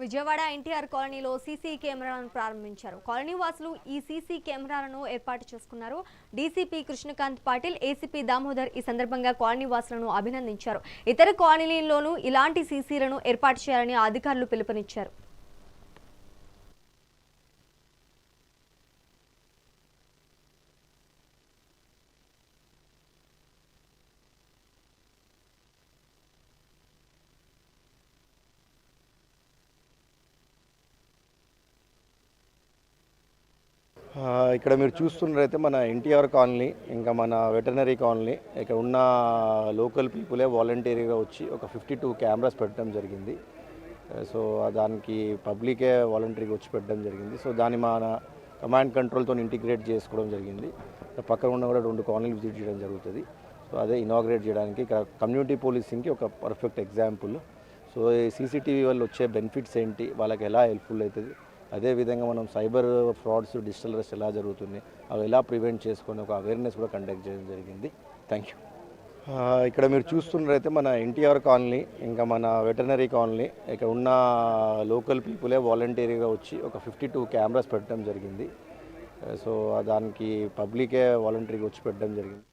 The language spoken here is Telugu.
విజయవాడ ఎన్టీఆర్ కాలనీలో సీసీ కెమెరాలను ప్రారంభించారు. కాలనీ వాసులు ఈ సీసీ కెమెరాలను ఏర్పాటు చేసుకున్నారు. డీసీపీ కృష్ణకాంత్ పాటిల్, ఏసీపీ దామోదర్ ఈ సందర్భంగా కాలనీ వాసులను అభినందించారు. ఇతర కాలనీల్లోనూ ఇలాంటి సీసీలను ఏర్పాటు చేయాలని అధికారులు పిలుపునిచ్చారు. ఇక్కడ మీరు చూస్తున్నట్లయితే మన ఎన్టీఆర్ కాలనీ, ఇంకా మన వెటర్నరీ కాలనీ, ఇక్కడ ఉన్న లోకల్ పీపులే వాలంటీర్గా వచ్చి ఒక 52 కెమెరాస్ పెట్టడం జరిగింది. సో దానికి పబ్లికే వాలంటీర్గా వచ్చి పెట్టడం జరిగింది. సో దాన్ని మన కమాండ్ కంట్రోల్తో ఇంటిగ్రేట్ చేసుకోవడం జరిగింది. పక్కన ఉన్న కూడా 2 కాలనీలు విజిట్ చేయడం జరుగుతుంది. సో అదే ఇనాగ్రేట్ చేయడానికి ఇక్కడ కమ్యూనిటీ పోలీసింగ్కి ఒక పర్ఫెక్ట్ ఎగ్జాంపుల్. సో ఈ సీసీటీవీ వల్ల వచ్చే బెనిఫిట్స్ ఏంటి, వాళ్ళకి ఎలా హెల్ప్ఫుల్ అవుతుంది, అదేవిధంగా మనం సైబర్ ఫ్రాడ్స్, డిజిటల్ అరెస్ట్ ఎలా జరుగుతుంది, అవి ఎలా ప్రివెంట్ చేసుకొని ఒక అవేర్నెస్ కూడా కండక్ట్ చేయడం జరిగింది. Thank you. ఇక్కడ మీరు చూస్తున్నట్లయితే మన ఎన్టీఆర్ కాలనీ, ఇంకా మన వెటర్నరీ కాలనీ, ఇక్కడ ఉన్న లోకల్ పీపులే వాలంటీర్గా వచ్చి ఒక 52 కెమెరాస్ పెట్టడం జరిగింది. సో దానికి పబ్లికే వాలంటీర్గా వచ్చి పెట్టడం జరిగింది.